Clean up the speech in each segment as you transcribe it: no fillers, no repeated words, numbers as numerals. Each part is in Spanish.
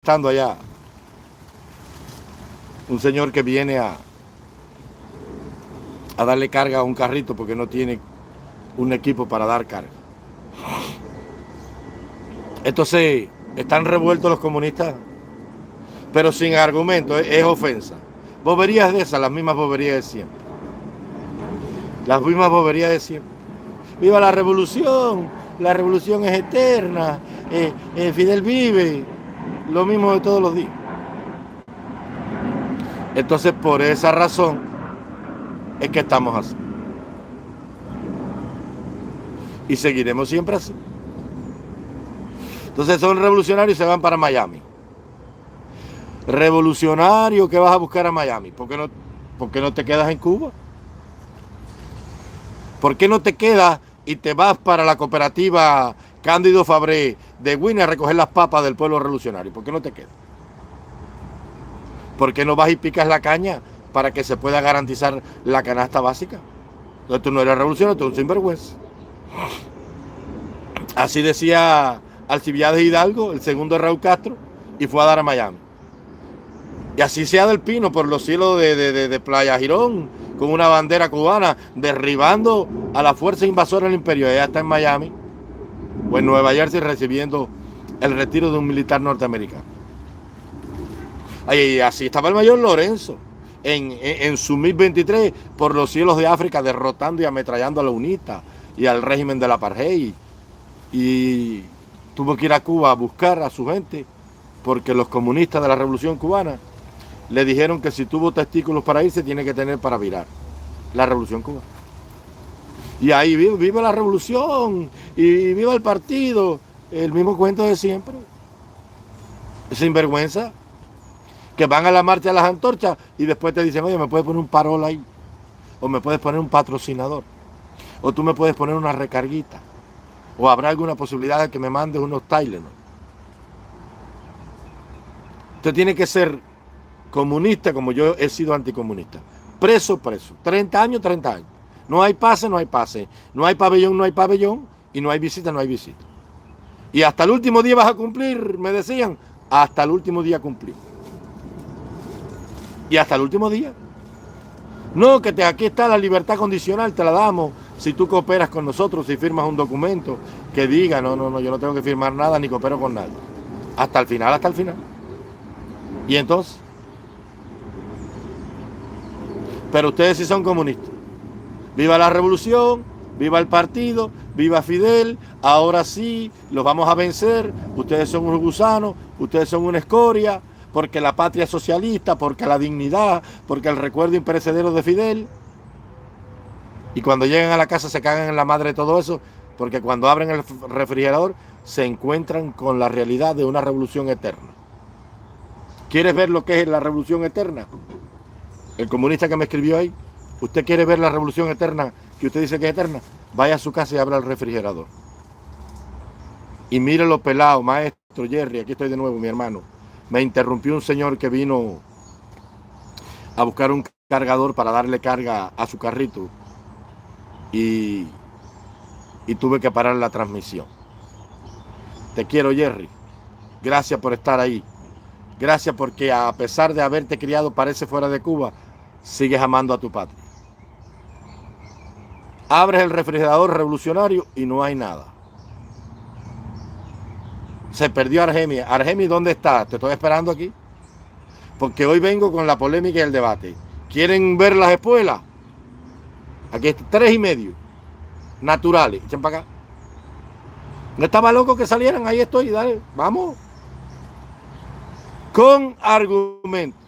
Estando allá, un señor que viene a darle carga a un carrito porque no tiene un equipo para dar carga. Entonces, están revueltos los comunistas, pero sin argumento, es ofensa. Boberías de esas, las mismas boberías de siempre. Las mismas boberías de siempre. ¡Viva la revolución! La revolución es eterna. Fidel vive. Lo mismo de todos los días. Entonces, por esa razón, es que estamos así. Y seguiremos siempre así. Entonces son revolucionarios y se van para Miami. Revolucionario que vas a buscar a Miami. ¿Por qué no te quedas en Cuba? ¿Por qué no te quedas y te vas para la cooperativa Cándido Fabré de Guinea a recoger las papas del pueblo revolucionario? ¿Por qué no te quedas? ¿Por qué no vas y picas la caña para que se pueda garantizar la canasta básica? Entonces tú no eres revolucionario, tú eres un sinvergüenza. Así decía Alcibiades Hidalgo, el segundo de Raúl Castro, y fue a dar a Miami. Y así sea del Pino por los cielos de Playa Girón, con una bandera cubana, derribando a la fuerza invasora del imperio. Ella está en Miami, o en Nueva Jersey, recibiendo el retiro de un militar norteamericano. Y así estaba el mayor Lorenzo, en su 1023, por los cielos de África, derrotando y ametrallando a la UNITA y al régimen del apartheid. Y tuvo que ir a Cuba a buscar a su gente, porque los comunistas de la revolución cubana le dijeron que si tuvo testículos para irse, tiene que tener para virar. La revolución cubana. Y ahí viva la revolución y viva el partido. El mismo cuento de siempre. Sinvergüenza. Que van a la marcha de las antorchas y después te dicen, oye, me puedes poner un parol ahí. O me puedes poner un patrocinador. O tú me puedes poner una recarguita. O habrá alguna posibilidad de que me mandes unos Tylenol. Usted tiene que ser comunista como yo he sido anticomunista. Preso, preso. 30 años, 30 años. No hay pase, no hay pase. No hay pabellón, no hay pabellón. Y no hay visita, no hay visita. Y hasta el último día vas a cumplir, me decían. Hasta el último día cumplir. Y hasta el último día. No, que aquí está la libertad condicional, te la damos. Si tú cooperas con nosotros, si firmas un documento que diga, no, yo no tengo que firmar nada ni coopero con nadie. Hasta el final, hasta el final. Y entonces, pero ustedes sí son comunistas. Viva la revolución, viva el partido, viva Fidel, ahora sí, los vamos a vencer, ustedes son unos gusanos, ustedes son una escoria, porque la patria es socialista, porque la dignidad, porque el recuerdo imperecedero de Fidel. Y cuando llegan a la casa se cagan en la madre de todo eso, porque cuando abren el refrigerador se encuentran con la realidad de una revolución eterna. ¿Quieres ver lo que es la revolución eterna? El comunista que me escribió ahí, ¿usted quiere ver la revolución eterna que usted dice que es eterna? Vaya a su casa y abra el refrigerador. Y mire lo pelado, maestro Jerry, aquí estoy de nuevo, mi hermano. Me interrumpió un señor que vino a buscar un cargador para darle carga a su carrito y tuve que parar la transmisión. Te quiero, Jerry. Gracias por estar ahí. Gracias porque a pesar de haberte criado parece fuera de Cuba, sigues amando a tu patria. Abres el refrigerador revolucionario y no hay nada. Se perdió Argemis. Argemis, ¿dónde está? Te estoy esperando aquí. Porque hoy vengo con la polémica y el debate. ¿Quieren ver las espuelas? Aquí está, 3,5. Naturales. Echen para acá. No estaba loco que salieran. Ahí estoy. Dale, vamos. Con argumentos,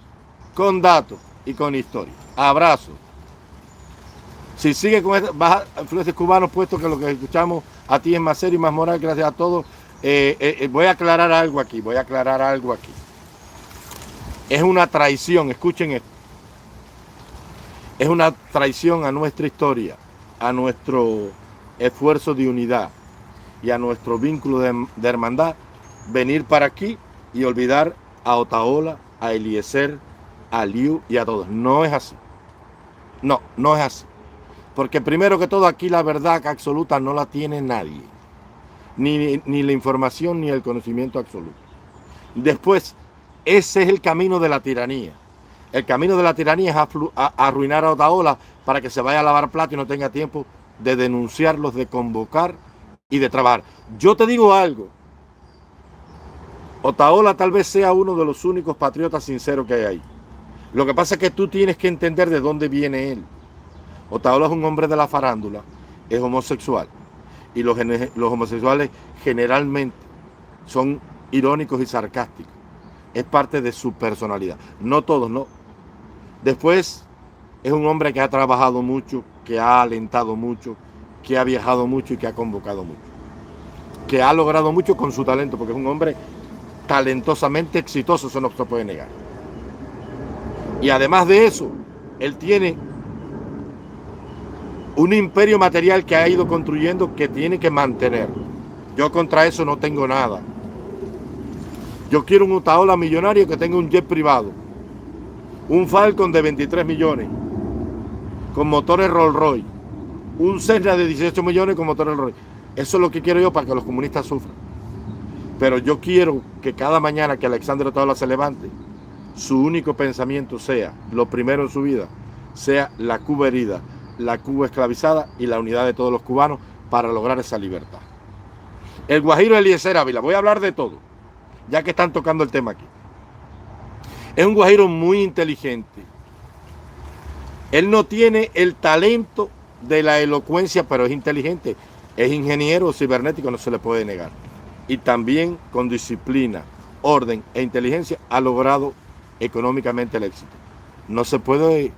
con datos y con historia. Abrazo. Si sigue con esta, vas a influencias cubanos, puesto que lo que escuchamos a ti es más serio y más moral, gracias a todos. Voy a aclarar algo aquí, Es una traición, escuchen esto. Es una traición a nuestra historia, a nuestro esfuerzo de unidad y a nuestro vínculo de hermandad, venir para aquí y olvidar a Otaola, a Eliezer, a Liu y a todos. No es así. No es así. Porque primero que todo aquí la verdad absoluta no la tiene nadie. Ni la información ni el conocimiento absoluto. Después, Ese es el camino de la tiranía. El camino de la tiranía es arruinar a Otaola para que se vaya a lavar plato y no tenga tiempo de denunciarlos, de convocar y de trabajar. Yo te digo algo. Otaola tal vez sea uno de los únicos patriotas sinceros que hay ahí. Lo que pasa es que tú tienes que entender de dónde viene él. Otaola es un hombre de la farándula, es homosexual. Y los homosexuales generalmente son irónicos y sarcásticos. Es parte de su personalidad. No todos, no. Después es un hombre que ha trabajado mucho, que ha alentado mucho, que ha viajado mucho y que ha convocado mucho. Que ha logrado mucho con su talento, porque es un hombre talentosamente exitoso, eso no se puede negar. Y además de eso, él tiene un imperio material que ha ido construyendo que tiene que mantener. Yo contra eso no tengo nada. Yo quiero un Otaola millonario que tenga un jet privado, un Falcon de 23 millones, con motores Rolls Royce, un Cessna de 18 millones con motores Rolls Royce. Eso es lo que quiero yo para que los comunistas sufran. Pero yo quiero que cada mañana que Alexandre Otaola se levante, su único pensamiento sea, lo primero en su vida, sea la Cuba herida, la Cuba esclavizada y la unidad de todos los cubanos para lograr esa libertad. El guajiro Eliezer Ávila, voy a hablar de todo, ya que están tocando el tema aquí. Es un guajiro muy inteligente. Él no tiene el talento de la elocuencia, pero es inteligente. Es ingeniero cibernético, no se le puede negar. Y también con disciplina, orden e inteligencia ha logrado económicamente el éxito. No se puede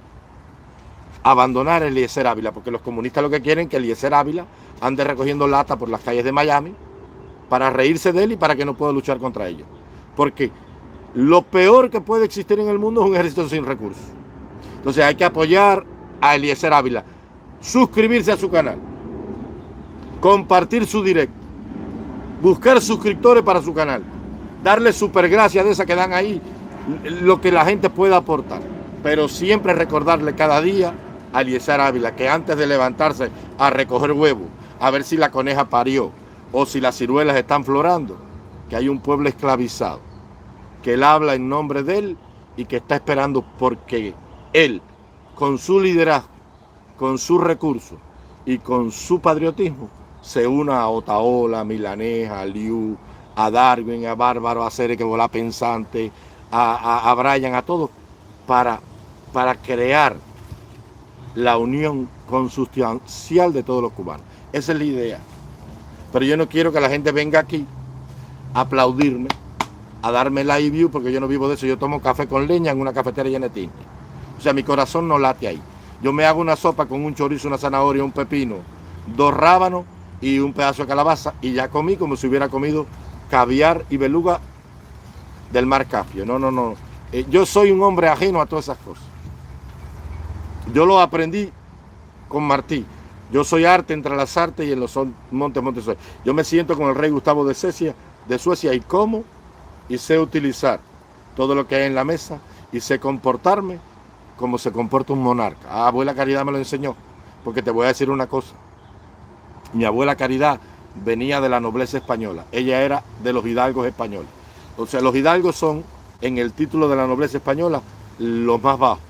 abandonar a Eliezer Ávila, porque los comunistas lo que quieren es que Eliezer Ávila ande recogiendo lata por las calles de Miami para reírse de él y para que no pueda luchar contra ellos. Porque lo peor que puede existir en el mundo es un ejército sin recursos. Entonces hay que apoyar a Eliezer Ávila, suscribirse a su canal, compartir su directo, buscar suscriptores para su canal, darle supergracias de esas que dan ahí, lo que la gente pueda aportar, pero siempre recordarle cada día a Eliezer Ávila que antes de levantarse a recoger huevos, a ver si la coneja parió o si las ciruelas están florando, que hay un pueblo esclavizado, que él habla en nombre de él y que está esperando porque él, con su liderazgo, con sus recursos y con su patriotismo, se una a Otaola, a Milaneja, a Liu, a Darwin, a Bárbaro, a Cere, que volá pensante, a Brian, a todos, para crear la unión consustancial de todos los cubanos. Esa es la idea. Pero yo no quiero que la gente venga aquí a aplaudirme, a darme like view, porque yo no vivo de eso. Yo tomo café con leña en una cafetera llena de tinta. O sea, mi corazón no late ahí. Yo me hago una sopa con un chorizo, una zanahoria, un pepino, 2 rábanos y un pedazo de calabaza, y ya comí como si hubiera comido caviar y beluga del mar Caspio. No. Yo soy un hombre ajeno a todas esas cosas. Yo lo aprendí con Martí. Yo soy arte entre las artes y en los montes Montessori. Yo me siento con el rey Gustavo de Suecia y como y sé utilizar todo lo que hay en la mesa y sé comportarme como se comporta un monarca. Abuela Caridad me lo enseñó, porque te voy a decir una cosa. Mi abuela Caridad venía de la nobleza española. Ella era de los hidalgos españoles. O sea, los hidalgos son, en el título de la nobleza española, los más bajos,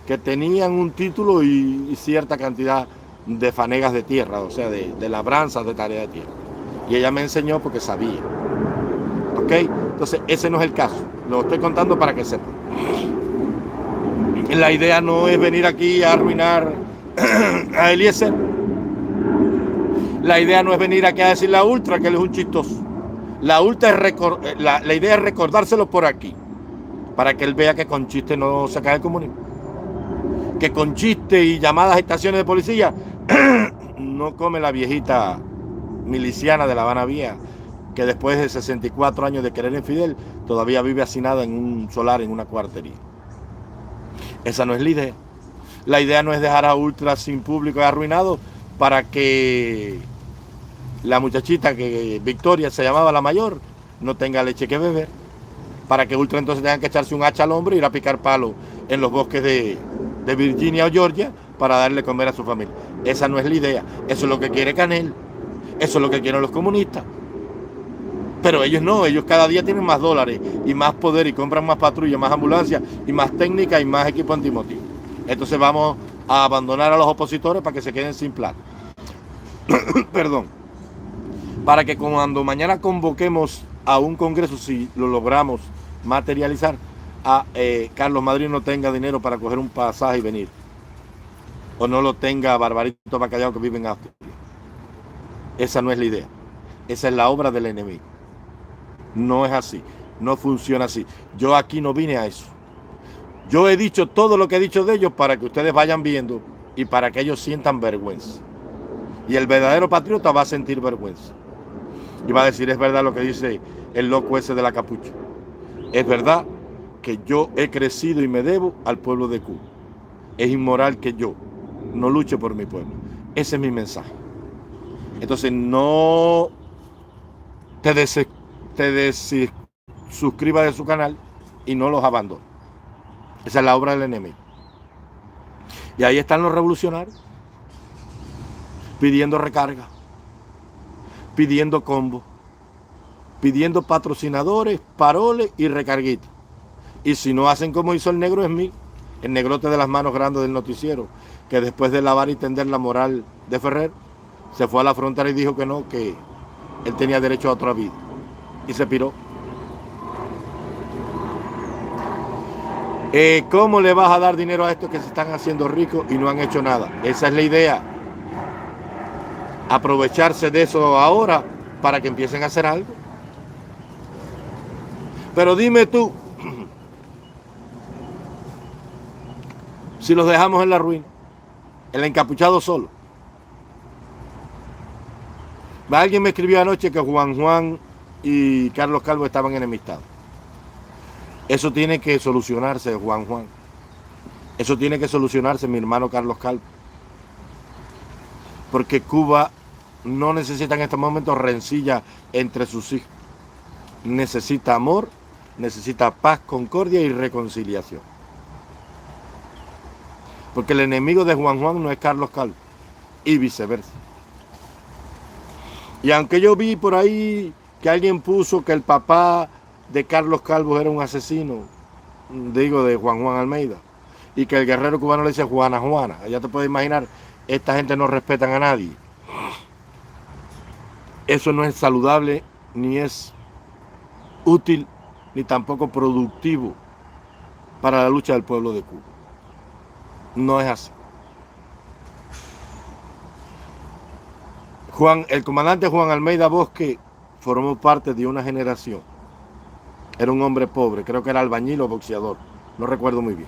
que tenían un título y cierta cantidad de fanegas de tierra, o sea, de labranzas de tarea de tierra. Y ella me enseñó porque sabía. ¿Ok? Entonces, ese no es el caso. Lo estoy contando para que sepan. La idea no es venir aquí a arruinar a Eliezer. La idea no es venir aquí a decirle a Ultra que él es un chistoso. La idea es recordárselo por aquí, para que él vea que con chiste no se cae el comunismo. Que con chiste y llamadas a estaciones de policía no come la viejita miliciana de La Habana Vieja, que después de 64 años de querer en Fidel, todavía vive hacinada en un solar, en una cuartería. Esa no es la idea. La idea no es dejar a Ultra sin público y arruinado para que la muchachita que Victoria se llamaba la mayor no tenga leche que beber, para que Ultra entonces tenga que echarse un hacha al hombro y ir a picar palo en los bosques de Virginia o Georgia para darle comer a su familia. Esa no es la idea. Eso es lo que quiere Canel. Eso es lo que quieren los comunistas. Pero ellos no, ellos cada día tienen más dólares y más poder y compran más patrullas, más ambulancias y más técnica y más equipo antimotín. Entonces vamos a abandonar a los opositores para que se queden sin plata. Perdón. Para que cuando mañana convoquemos a un congreso, si lo logramos materializar, a Carlos Madrid no tenga dinero para coger un pasaje y venir. O no lo tenga Barbarito Bacallao que vive en Asturias. Esa no es la idea. Esa es la obra del enemigo. No es así. No funciona así. Yo aquí no vine a eso. Yo he dicho todo lo que he dicho de ellos para que ustedes vayan viendo y para que ellos sientan vergüenza. Y el verdadero patriota va a sentir vergüenza. Y va a decir, es verdad lo que dice el loco ese de la capucha. Es verdad que yo he crecido y me debo al pueblo de Cuba. Es inmoral que yo no luche por mi pueblo. Ese es mi mensaje. Entonces no te suscribas de su canal y no los abandones. Esa es la obra del enemigo. Y ahí están los revolucionarios pidiendo recarga, pidiendo combo, pidiendo patrocinadores, paroles y recarguitas. Y si no hacen como hizo el negro Smith, el negrote de las manos grandes del noticiero, que después de lavar y tender la moral de Ferrer, se fue a la frontera y dijo que no, que él tenía derecho a otra vida. Y se piró. ¿Cómo le vas a dar dinero a estos que se están haciendo ricos y no han hecho nada? Esa es la idea. Aprovecharse de eso ahora para que empiecen a hacer algo. Pero dime tú, si los dejamos en la ruina, el encapuchado solo. Alguien me escribió anoche que Juan y Carlos Calvo estaban enemistados. Eso tiene que solucionarse, Juan. Eso tiene que solucionarse, mi hermano Carlos Calvo. Porque Cuba no necesita en estos momentos rencilla entre sus hijos. Necesita amor, necesita paz, concordia y reconciliación. Porque el enemigo de Juan no es Carlos Calvo. Y viceversa. Y aunque yo vi por ahí que alguien puso que el papá de Carlos Calvo era un asesino, digo, de Juan Almeida, y que el guerrero cubano le dice Juana, ya te puedes imaginar, esta gente no respetan a nadie. Eso no es saludable, ni es útil, ni tampoco productivo para la lucha del pueblo de Cuba. No es así. El comandante Juan Almeida Bosque formó parte de una generación. Era un hombre pobre, creo que era albañil o boxeador, no recuerdo muy bien.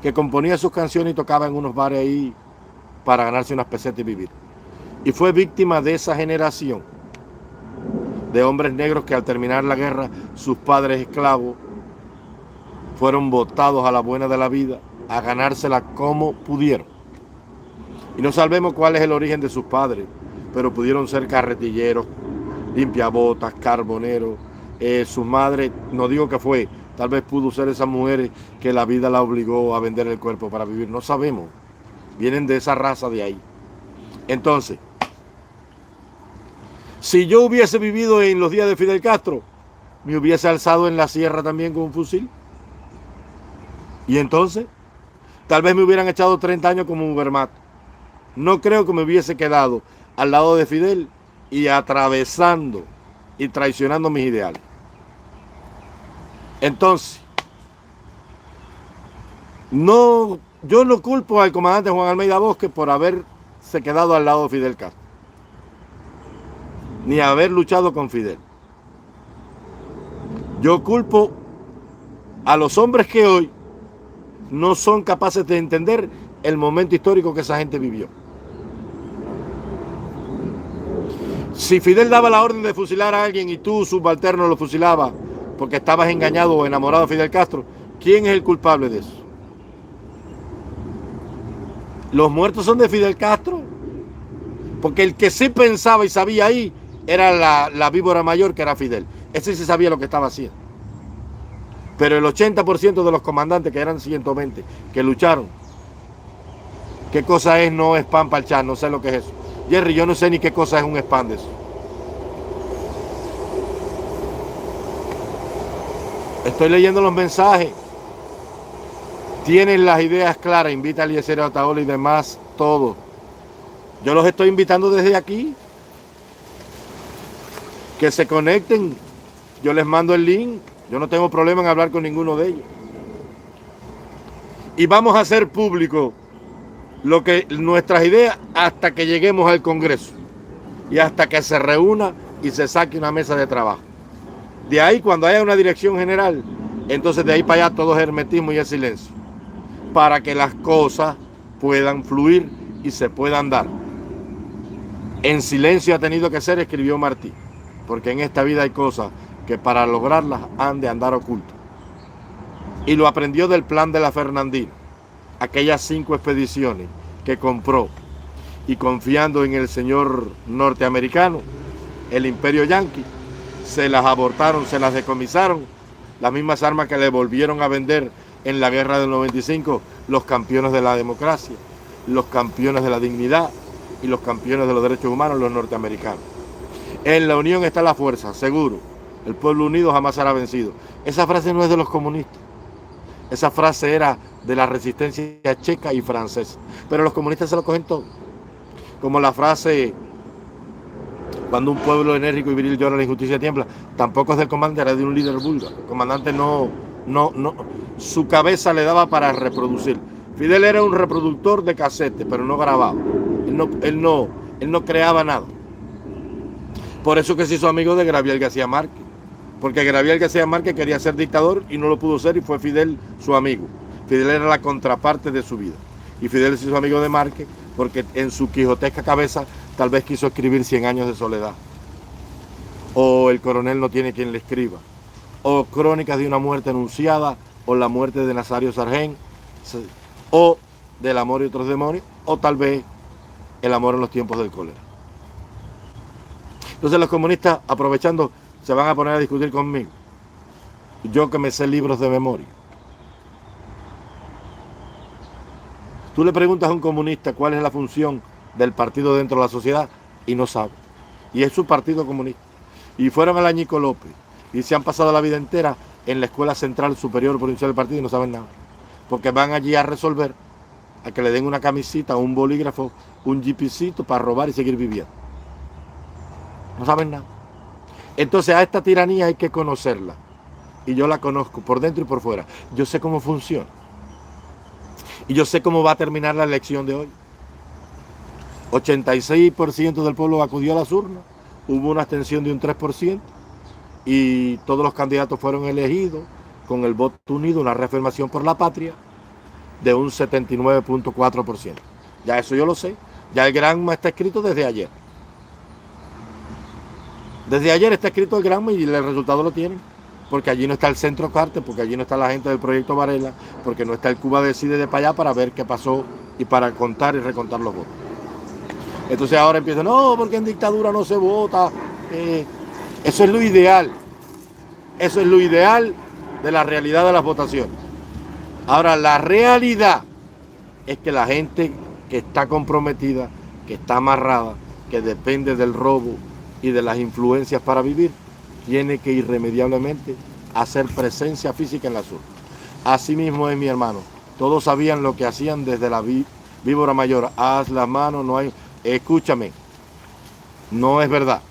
Que componía sus canciones y tocaba en unos bares ahí para ganarse unas pesetas y vivir. Y fue víctima de esa generación de hombres negros que al terminar la guerra, sus padres esclavos fueron botados a la buena de la vida, a ganársela como pudieron. Y no sabemos cuál es el origen de sus padres, pero pudieron ser carretilleros, limpiabotas, carboneros. Su madre, no digo que fue, tal vez pudo ser esas mujeres que la vida la obligó a vender el cuerpo para vivir, no sabemos. Vienen de esa raza de ahí. Entonces, si yo hubiese vivido en los días de Fidel Castro, me hubiese alzado en la sierra también con un fusil. Y entonces, tal vez me hubieran echado 30 años como un Wehrmacht. No creo que me hubiese quedado al lado de Fidel y atravesando y traicionando mis ideales. Entonces, yo no culpo al comandante Juan Almeida Bosque por haberse quedado al lado de Fidel Castro, ni haber luchado con Fidel. Yo culpo a los hombres que hoy no son capaces de entender el momento histórico que esa gente vivió. Si Fidel daba la orden de fusilar a alguien y tú, subalterno, lo fusilabas porque estabas engañado o enamorado de Fidel Castro, ¿quién es el culpable de eso? ¿Los muertos son de Fidel Castro? Porque el que sí pensaba y sabía ahí era la víbora mayor, que era Fidel. Ese sí sabía lo que estaba haciendo. Pero el 80% de los comandantes, que eran 120, que lucharon, ¿qué cosa es? No spam para el chat, no sé lo que es eso. Jerry, yo no sé ni qué cosa es un spam de eso. Estoy leyendo los mensajes. Tienen las ideas claras. Invita a Eliezer Otaola y demás, todo. Yo los estoy invitando desde aquí. Que se conecten. Yo les mando el link. Yo no tengo problema en hablar con ninguno de ellos. Y vamos a hacer público nuestras ideas hasta que lleguemos al Congreso. Y hasta que se reúna y se saque una mesa de trabajo. De ahí, cuando haya una dirección general, entonces de ahí para allá todo es hermetismo y es silencio. Para que las cosas puedan fluir y se puedan dar. En silencio ha tenido que ser, escribió Martí. Porque en esta vida hay cosas que para lograrlas han de andar ocultas. Y lo aprendió del plan de la Fernandina. Aquellas 5 expediciones que compró. Y confiando en el señor norteamericano, el imperio yanqui, se las abortaron, se las decomisaron. Las mismas armas que le volvieron a vender en la guerra del 95 los campeones de la democracia, los campeones de la dignidad y los campeones de los derechos humanos, los norteamericanos. En la unión está la fuerza, seguro. El pueblo unido jamás será vencido. Esa frase no es de los comunistas. Esa frase era de la resistencia checa y francesa. Pero los comunistas se lo cogen todo. Como la frase, cuando un pueblo enérgico y viril llora, la injusticia tiembla, tampoco es del comandante, era de un líder búlgaro. El comandante no, su cabeza le daba para reproducir. Fidel era un reproductor de cassette, pero no grababa. Él no creaba nada. Por eso que se hizo amigo de Gabriel García Márquez. Porque Gabriel García Márquez quería ser dictador y no lo pudo ser y fue Fidel su amigo. Fidel era la contraparte de su vida. Y Fidel se hizo amigo de Márquez porque en su quijotesca cabeza tal vez quiso escribir 100 años de soledad. O El coronel no tiene quien le escriba. O Crónicas de una muerte anunciada. O La muerte de Nazario Sargent. O Del amor y otros demonios. O tal vez El amor en los tiempos del cólera. Entonces los comunistas, aprovechando, se van a poner a discutir conmigo. Yo que me sé libros de memoria. Tú le preguntas a un comunista cuál es la función del partido dentro de la sociedad y no sabe. Y es su partido comunista. Y fueron al Añico López y se han pasado la vida entera en la Escuela Central Superior Provincial del partido y no saben nada. Porque van allí a resolver, a que le den una camisita, un bolígrafo, un jipicito para robar y seguir viviendo. No saben nada. Entonces a esta tiranía hay que conocerla. Y yo la conozco por dentro y por fuera. Yo sé cómo funciona. Y yo sé cómo va a terminar la elección de hoy. 86% del pueblo acudió a las urnas. Hubo una abstención de un 3%. Y todos los candidatos fueron elegidos con el voto unido, una reafirmación por la patria de un 79.4%. Ya eso yo lo sé. Ya el Granma está escrito desde ayer. Desde ayer está escrito el Granma y el resultado lo tienen. Porque allí no está el Centro Carter, porque allí no está la gente del Proyecto Varela, porque no está el Cuba Decide de para allá para ver qué pasó y para contar y recontar los votos. Entonces ahora empiezan, no, porque en dictadura no se vota. Eso es lo ideal. Eso es lo ideal de la realidad de las votaciones. Ahora, la realidad es que la gente que está comprometida, que está amarrada, que depende del robo y de las influencias para vivir, tiene que irremediablemente hacer presencia física en la urnas. Así mismo es, mi hermano. Todos sabían lo que hacían desde la víbora mayor. Haz la mano, no hay... Escúchame, no es verdad.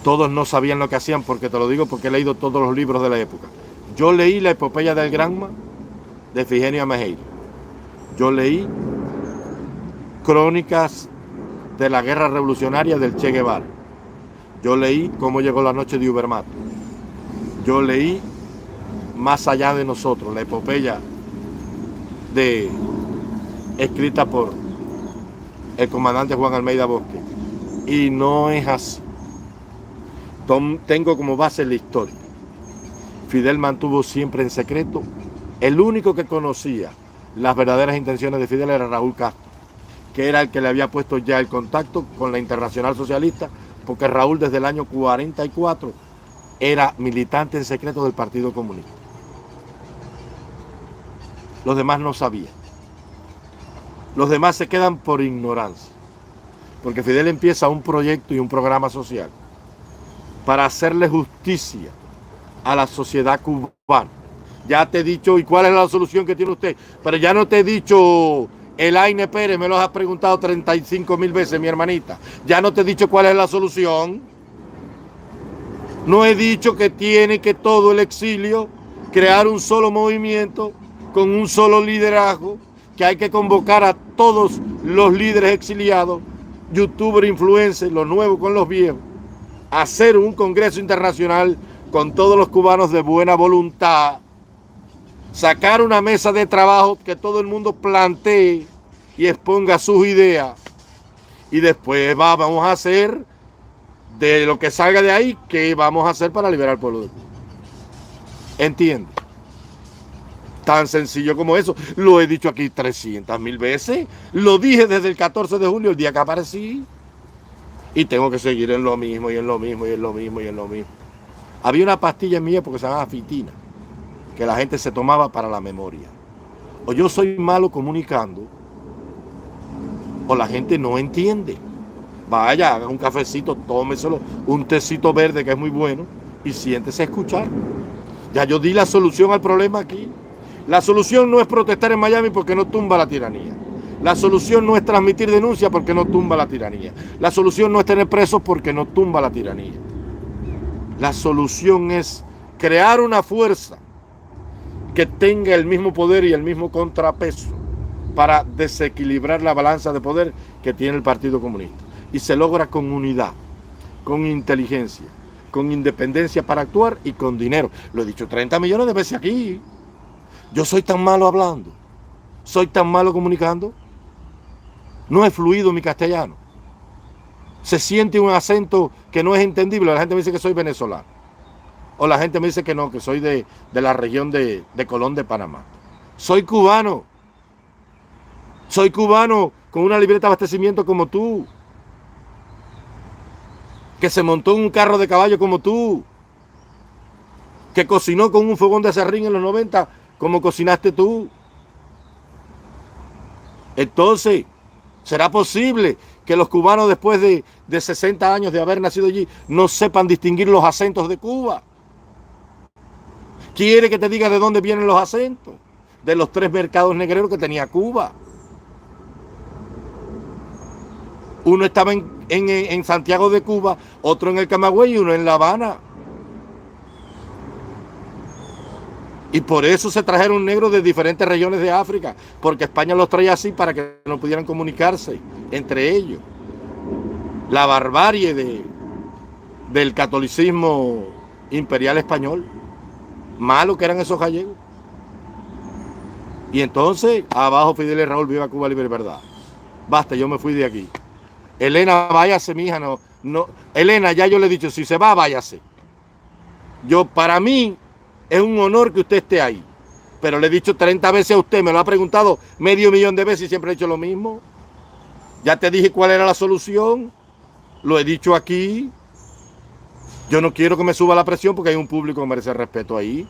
Todos no sabían lo que hacían, porque te lo digo porque he leído todos los libros de la época. Yo leí la epopeya del Granma de Ifigenia Amejeiro. Yo leí crónicas de la guerra revolucionaria del Che Guevara. Yo leí cómo llegó la noche de Ubermatt. Yo leí Más allá de nosotros, la epopeya escrita por el comandante Juan Almeida Bosque. Y no es así. Tengo como base la historia. Fidel mantuvo siempre en secreto. El único que conocía las verdaderas intenciones de Fidel era Raúl Castro, que era el que le había puesto ya el contacto con la Internacional Socialista, porque Raúl desde el año 44 era militante en secreto del Partido Comunista. Los demás no sabían. Los demás se quedan por ignorancia, porque Fidel empieza un proyecto y un programa social para hacerle justicia a la sociedad cubana. Ya te he dicho, ¿y cuál es la solución que tiene usted? Pero ya no te he dicho, Elaine Pérez, me lo has preguntado 35.000 veces, mi hermanita. Ya no te he dicho cuál es la solución. No he dicho que tiene que todo el exilio crear un solo movimiento con un solo liderazgo, que hay que convocar a todos los líderes exiliados, youtubers, influencers, los nuevos con los viejos, a hacer un congreso internacional con todos los cubanos de buena voluntad, sacar una mesa de trabajo que todo el mundo plantee y exponga sus ideas, y después vamos a hacer de lo que salga de ahí, qué vamos a hacer para liberar al pueblo de Cuba. ¿Entiendes? Tan sencillo como eso. Lo he dicho aquí 300.000 veces. Lo dije desde el 14 de julio, el día que aparecí. Y tengo que seguir en lo mismo, y en lo mismo, y en lo mismo, y en lo mismo. Había una pastilla en mi época que se llamaba Fitina, que la gente se tomaba para la memoria. O yo soy malo comunicando, o la gente no entiende. Vaya, haga un cafecito, tómeselo, un tecito verde que es muy bueno, y siéntese a escuchar. Ya yo di la solución al problema aquí. La solución no es protestar en Miami porque no tumba la tiranía. La solución no es transmitir denuncias porque no tumba la tiranía. La solución no es tener presos porque no tumba la tiranía. La solución es crear una fuerza que tenga el mismo poder y el mismo contrapeso para desequilibrar la balanza de poder que tiene el Partido Comunista. Y se logra con unidad, con inteligencia, con independencia para actuar y con dinero. Lo he dicho 30 millones de veces aquí. Yo soy tan malo hablando, soy tan malo comunicando. No es fluido mi castellano. Se siente un acento que no es entendible. La gente me dice que soy venezolano. O la gente me dice que no, que soy de la región de Colón de Panamá. Soy cubano. Soy cubano con una libreta de abastecimiento como tú. Que se montó en un carro de caballo como tú. Que cocinó con un fogón de aserrín en los 90 como cocinaste tú. Entonces, ¿será posible que los cubanos después de 60 años de haber nacido allí no sepan distinguir los acentos de Cuba? ¿Quiere que te diga de dónde vienen los acentos? De los 3 mercados negreros que tenía Cuba. Uno estaba en Santiago de Cuba, otro en el Camagüey y uno en La Habana. Y por eso se trajeron negros de diferentes regiones de África, porque España los traía así para que no pudieran comunicarse entre ellos. La barbarie del catolicismo imperial español. Malo que eran esos gallegos. Y entonces, abajo Fidel y Raúl, viva Cuba, libre y verdad. Basta, yo me fui de aquí. Elena, váyase, mija, no. Elena, ya yo le he dicho, si se va, váyase. Para mí, es un honor que usted esté ahí. Pero le he dicho 30 veces a usted, me lo ha preguntado 500.000 de veces y siempre he dicho lo mismo. Ya te dije cuál era la solución. Lo he dicho aquí. Yo no quiero que me suba la presión porque hay un público que merece respeto ahí.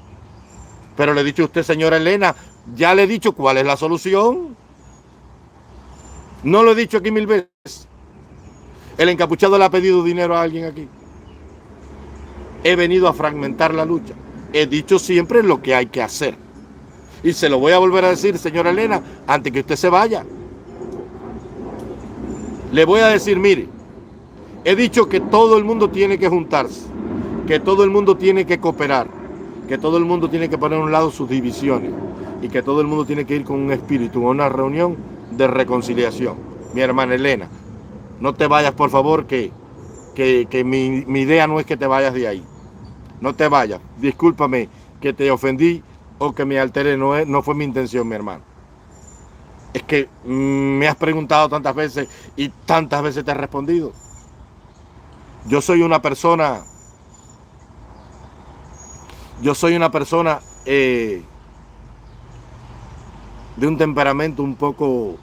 Pero le he dicho a usted, señora Elena, ya le he dicho cuál es la solución. No lo he dicho aquí 1000 veces. El encapuchado le ha pedido dinero a alguien aquí. He venido a fragmentar la lucha. He dicho siempre lo que hay que hacer. Y se lo voy a volver a decir, señora Elena, antes que usted se vaya. Le voy a decir, mire, he dicho que todo el mundo tiene que juntarse, que todo el mundo tiene que cooperar, que todo el mundo tiene que poner a un lado sus divisiones y que todo el mundo tiene que ir con un espíritu, a una reunión de reconciliación. Mi hermana Elena, no te vayas, por favor, que mi idea no es que te vayas de ahí. No te vayas. Discúlpame que te ofendí o que me alteré. No fue mi intención, mi hermano. Es que me has preguntado tantas veces y tantas veces te he respondido. Yo soy una persona de un temperamento un poco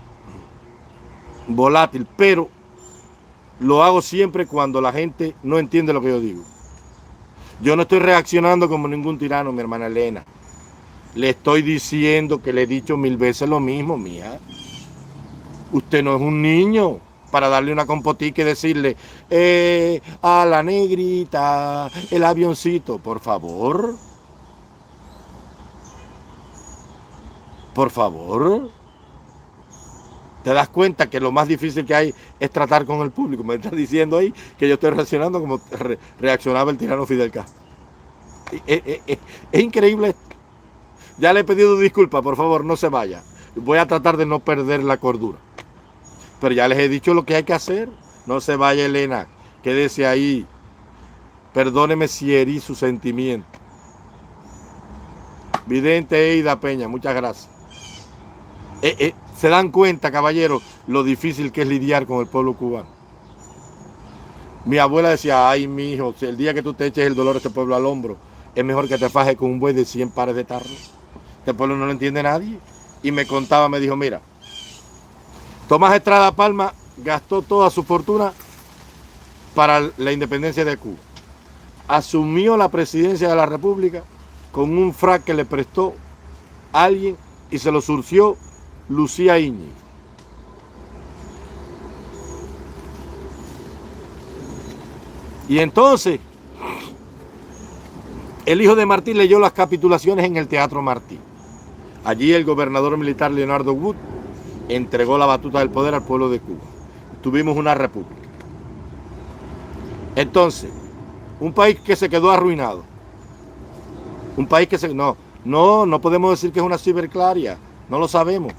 volátil, pero lo hago siempre cuando la gente no entiende lo que yo digo. Yo no estoy reaccionando como ningún tirano, mi hermana Elena. Le estoy diciendo que le he dicho 1000 veces lo mismo, mía. Usted no es un niño. para darle una compotica y decirle a la negrita, el avioncito, por favor. Por favor. ¿Te das cuenta que lo más difícil que hay es tratar con el público? Me estás diciendo ahí que yo estoy reaccionando como reaccionaba el tirano Fidel Castro. Es increíble esto. Ya le he pedido disculpas, por favor, no se vaya. Voy a tratar de no perder la cordura. Pero ya les he dicho lo que hay que hacer. No se vaya, Elena. Quédese ahí. Perdóneme si herí su sentimiento. Vidente Eida Peña, muchas gracias. Se dan cuenta, caballeros, lo difícil que es lidiar con el pueblo cubano. Mi abuela decía, ay, mi hijo, si el día que tú te eches el dolor de este pueblo al hombro, es mejor que te fajes con un buey de 100 pares de tarros. Este pueblo no lo entiende nadie. Y me contaba, me dijo, mira, Tomás Estrada Palma gastó toda su fortuna para la independencia de Cuba. Asumió la presidencia de la República con un frac que le prestó alguien y se lo surció Lucía Íñiguez. Y entonces, el hijo de Martí leyó las capitulaciones en el Teatro Martí. Allí el gobernador militar Leonardo Wood entregó la batuta del poder al pueblo de Cuba. Tuvimos una república. Entonces, un país que se quedó arruinado. Un país que se... No podemos decir que es una ciberclaria. No lo sabemos.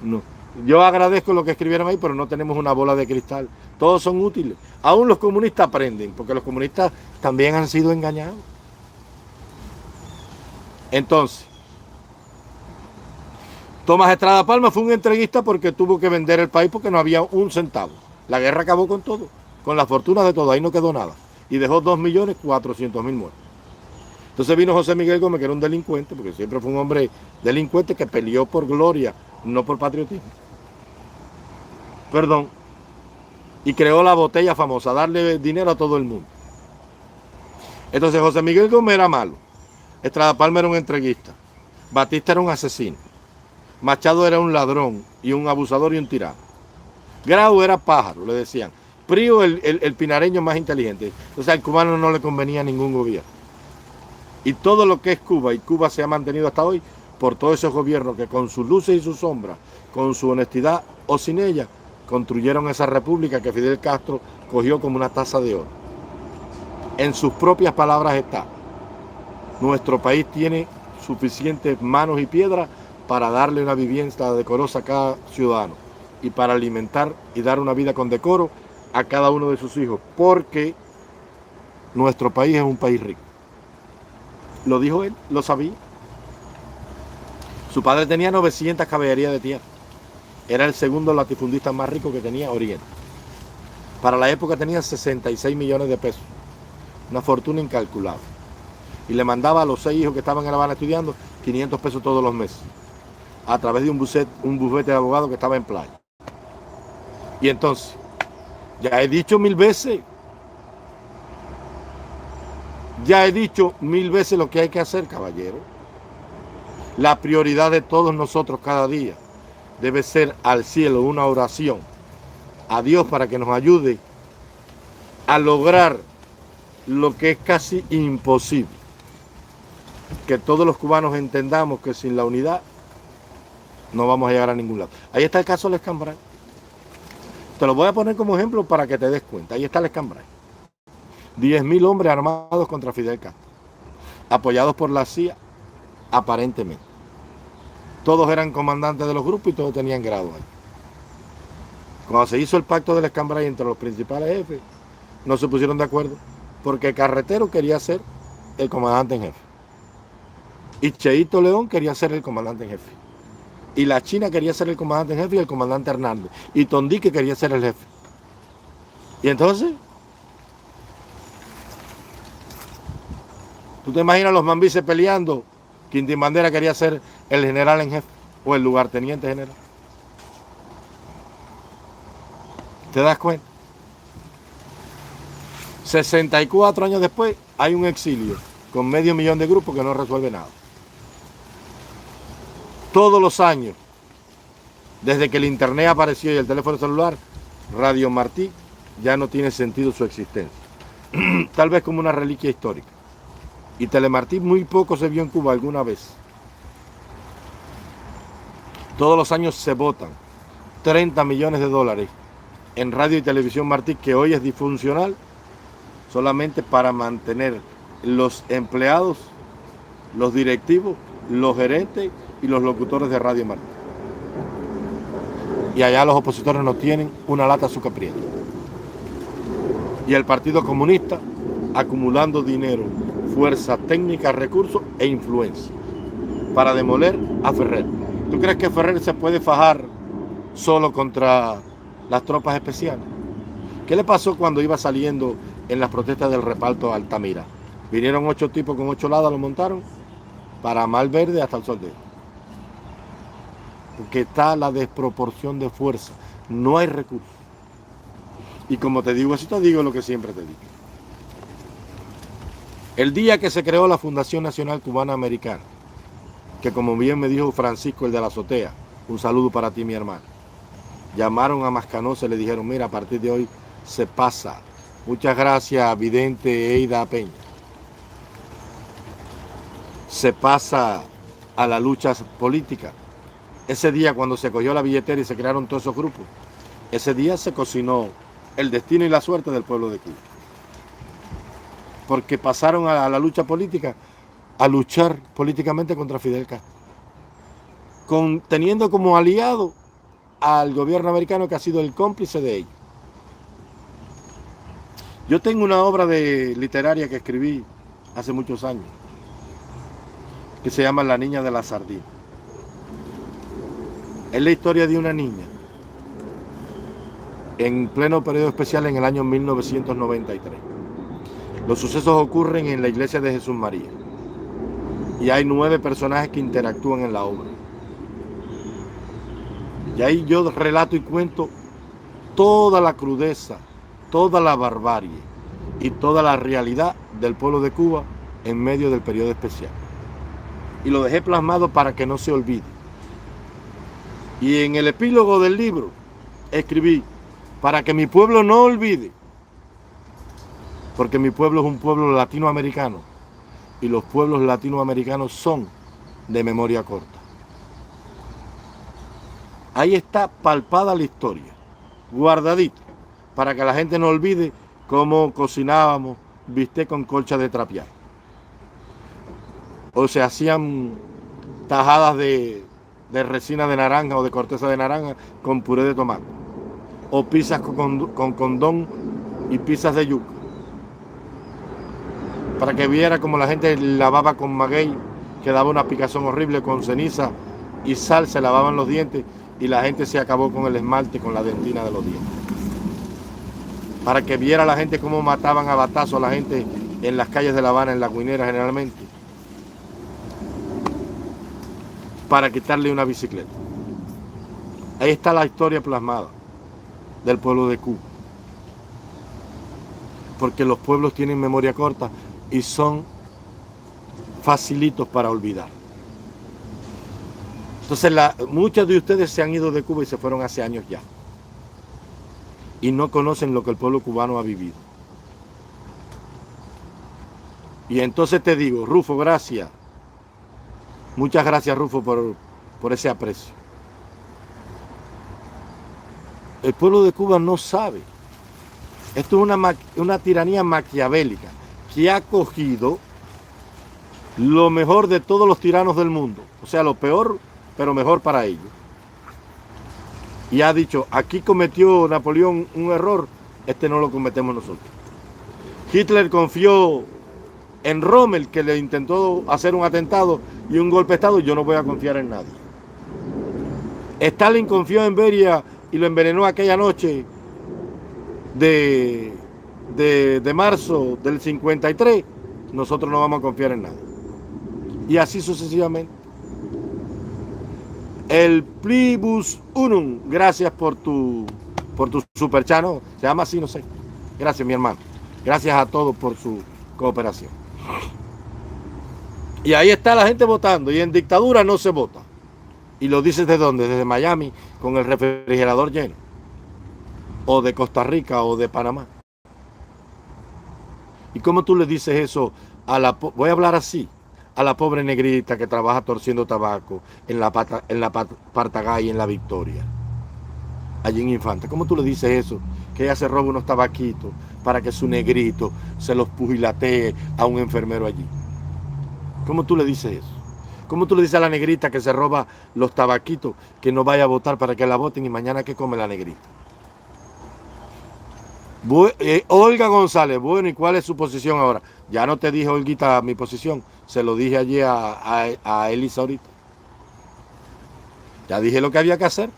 No. Yo agradezco lo que escribieron ahí, pero no tenemos una bola de cristal. Todos son útiles. Aún los comunistas aprenden, porque los comunistas también han sido engañados. Entonces, Tomás Estrada Palma fue un entreguista porque tuvo que vender el país porque no había un centavo. La guerra acabó con todo, con la fortuna de todo, ahí no quedó nada. Y dejó 2.400.000 muertos. Entonces vino José Miguel Gómez, que era un delincuente, porque siempre fue un hombre delincuente que peleó por gloria, no por patriotismo. Perdón. Y creó la botella famosa, darle dinero a todo el mundo. Entonces José Miguel Gómez era malo. Estrada Palma era un entreguista. Batista era un asesino. Machado era un ladrón y un abusador y un tirano. Grau era pájaro, le decían. Prío el pinareño más inteligente. O sea, al cubano no le convenía ningún gobierno. Y todo lo que es Cuba, y Cuba se ha mantenido hasta hoy, por todos esos gobiernos que con sus luces y sus sombras, con su honestidad o sin ella, construyeron esa república que Fidel Castro cogió como una taza de oro. En sus propias palabras está, nuestro país tiene suficientes manos y piedras para darle una vivienda decorosa a cada ciudadano y para alimentar y dar una vida con decoro a cada uno de sus hijos, porque nuestro país es un país rico. Lo dijo él, lo sabía. Su padre tenía 900 caballerías de tierra. Era el segundo latifundista más rico que tenía Oriente. Para la época tenía 66 millones de pesos. Una fortuna incalculable. Y le mandaba a los 6 hijos que estaban en La Habana estudiando 500 pesos todos los meses. A través de un bufete de abogados que estaba en Playa. Y entonces, ya he dicho 1000 veces. Ya he dicho 1000 veces lo que hay que hacer, caballero. La prioridad de todos nosotros cada día debe ser al cielo una oración a Dios para que nos ayude a lograr lo que es casi imposible. Que todos los cubanos entendamos que sin la unidad no vamos a llegar a ningún lado. Ahí está el caso del Escambray. Te lo voy a poner como ejemplo para que te des cuenta. Ahí está el Escambray. 10.000 hombres armados contra Fidel Castro, apoyados por la CIA, aparentemente. Todos eran comandantes de los grupos y todos tenían grado ahí. Cuando se hizo el pacto del Escambray entre los principales jefes, no se pusieron de acuerdo, porque Carretero quería ser el comandante en jefe. Y Cheito León quería ser el comandante en jefe. Y la China quería ser el comandante en jefe y el comandante Hernández. Y Tondique quería ser el jefe. Y entonces, ¿tú te imaginas los mambises peleando? Quintín Bandera quería ser el general en jefe o el lugarteniente general. ¿Te das cuenta? 64 años después hay un exilio con 500.000 de grupos que no resuelve nada. Todos los años, desde que el internet apareció y el teléfono celular, Radio Martí ya no tiene sentido su existencia. Tal vez como una reliquia histórica. Y Telemartí muy poco se vio en Cuba alguna vez. Todos los años se votan 30 millones de dólares en Radio y Televisión Martí, que hoy es disfuncional, solamente para mantener los empleados, los directivos, los gerentes y los locutores de Radio Martí. Y allá los opositores no tienen una lata de azúcar prieta. Y el Partido Comunista acumulando dinero, fuerza técnica, recursos e influencia para demoler a Ferrer. ¿Tú crees que Ferrer se puede fajar solo contra las tropas especiales? ¿Qué le pasó cuando iba saliendo en las protestas del reparto a Altamira? Vinieron 8 tipos con 8 ladas, lo montaron para Malverde hasta el sol de hoy. Porque está la desproporción de fuerza, no hay recursos. Y como te digo, así te digo lo que siempre te digo. El día que se creó la Fundación Nacional Cubana Americana, que como bien me dijo Francisco, el de la azotea, un saludo para ti, mi hermano, llamaron a Mascanosa y le dijeron, mira, a partir de hoy se pasa. Muchas gracias, vidente Eida Peña. Se pasa a la lucha política. Ese día, cuando se cogió la billetera y se crearon todos esos grupos, ese día se cocinó el destino y la suerte del pueblo de Cuba. Porque pasaron a la lucha política, a luchar políticamente contra Fidel Castro, teniendo como aliado al gobierno americano, que ha sido el cómplice de ellos. Yo tengo una obra literaria que escribí hace muchos años, que se llama La niña de la sardina. Es la historia de una niña en pleno periodo especial en el año 1993. Los sucesos ocurren en la iglesia de Jesús María y hay 9 personajes que interactúan en la obra. Y ahí yo relato y cuento toda la crudeza, toda la barbarie y toda la realidad del pueblo de Cuba en medio del periodo especial. Y lo dejé plasmado para que no se olvide. Y en el epílogo del libro escribí, para que mi pueblo no olvide, porque mi pueblo es un pueblo latinoamericano y los pueblos latinoamericanos son de memoria corta. Ahí está palpada la historia, guardadita, para que la gente no olvide cómo cocinábamos bistec con colcha de trapear. O se hacían tajadas de resina de naranja o de corteza de naranja con puré de tomate. O pizzas con condón y pizzas de yuca. Para que viera como la gente lavaba con maguey, que daba una picazón horrible, con ceniza y sal se lavaban los dientes y la gente se acabó con el esmalte, con la dentina de los dientes. Para que viera la gente cómo mataban a batazo a la gente en las calles de La Habana, en La Guinera generalmente, para quitarle una bicicleta. Ahí está la historia plasmada del pueblo de Cuba. Porque los pueblos tienen memoria corta y son facilitos para olvidar. Entonces muchos de ustedes se han ido de Cuba y se fueron hace años ya. Y no conocen lo que el pueblo cubano ha vivido. Y entonces te digo, Rufo, gracias. Muchas gracias, Rufo, por ese aprecio. El pueblo de Cuba no sabe. Esto es una tiranía maquiavélica que ha cogido lo mejor de todos los tiranos del mundo. O sea, lo peor, pero mejor para ellos. Y ha dicho, aquí cometió Napoleón un error, este no lo cometemos nosotros. Hitler confió en Rommel, que le intentó hacer un atentado y un golpe de Estado, yo no voy a confiar en nadie. Stalin confió en Beria y lo envenenó aquella noche de marzo del 53, nosotros no vamos a confiar en nadie. Y así sucesivamente. El Plibus Unum, gracias por tu superchat, ¿no? Se llama así, no sé. Gracias, mi hermano. Gracias a todos por su cooperación. Y ahí está la gente votando, y en dictadura no se vota. Y lo dices ¿de dónde? Desde Miami, con el refrigerador lleno. o de Costa Rica o de Panamá. ¿Y cómo tú le dices eso a voy a hablar así, a la pobre negrita que trabaja torciendo tabaco en la Partagay y en la Victoria, allí en Infante? ¿Cómo tú le dices eso? Que ella se roba unos tabaquitos para que su negrito se los pugilatee a un enfermero allí. ¿Cómo tú le dices eso? ¿Cómo tú le dices a la negrita que se roba los tabaquitos que no vaya a votar para que la voten y mañana qué come la negrita? Olga González, bueno, ¿y cuál es su posición ahora? Ya no te dije, Olguita, mi posición, se lo dije allí a Elisa ahorita. Ya dije lo que había que hacer.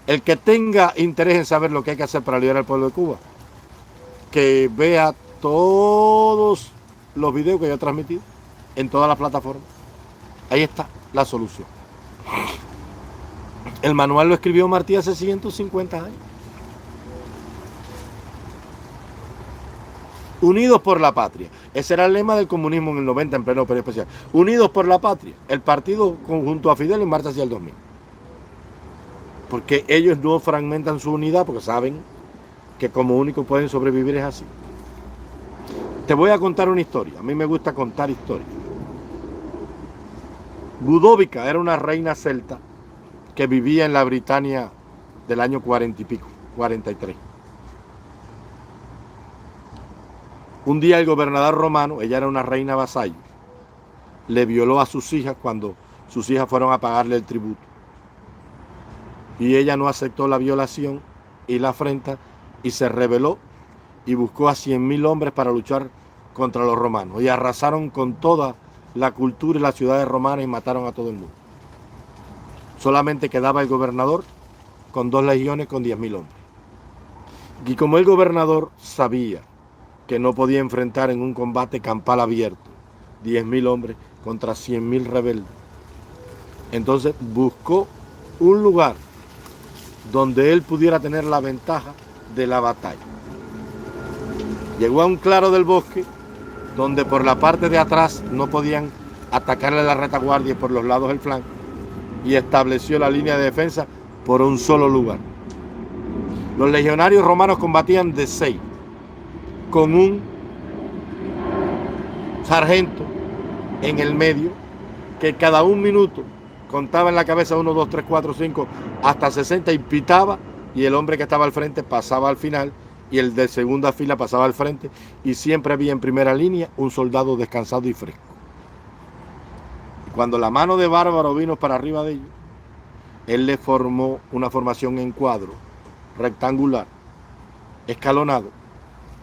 El que tenga interés en saber lo que hay que hacer para liberar al pueblo de Cuba, que vea todos los videos que yo he transmitido en todas las plataformas. Ahí está la solución. El manual lo escribió Martí hace 150 años. Unidos por la patria. Ese era el lema del comunismo en el 90 en pleno periodo especial. Unidos por la patria. El partido junto a Fidel en marcha hacia el 2000. Porque ellos no fragmentan su unidad porque saben que como único pueden sobrevivir es así. Te voy a contar una historia. A mí me gusta contar historias. Budóvica era una reina celta que vivía en la Britania del año 40 y pico, 43. Un día el gobernador romano, ella era una reina vasallo, le violó a sus hijas cuando sus hijas fueron a pagarle el tributo. Y ella no aceptó la violación y la afrenta y se rebeló y buscó a 100.000 hombres para luchar contra los romanos. Y arrasaron con toda la cultura y las ciudades romanas y mataron a todo el mundo. Solamente quedaba el gobernador con 2 legiones con 10.000 hombres. Y como el gobernador sabía que no podía enfrentar en un combate campal abierto 10.000 hombres contra 100.000 rebeldes, entonces buscó un lugar donde él pudiera tener la ventaja de la batalla. Llegó a un claro del bosque donde por la parte de atrás no podían atacarle la retaguardia y por los lados el flanco, y estableció la línea de defensa por un solo lugar. Los legionarios romanos combatían de 6, con un sargento en el medio, que cada un minuto contaba en la cabeza 1, 2, 3, 4, 5, hasta 60 y pitaba, y el hombre que estaba al frente pasaba al final, y el de segunda fila pasaba al frente, y siempre había en primera línea un soldado descansado y fresco. Y cuando la mano de Bárbaro vino para arriba de ellos, él le formó una formación en cuadro, rectangular, escalonado,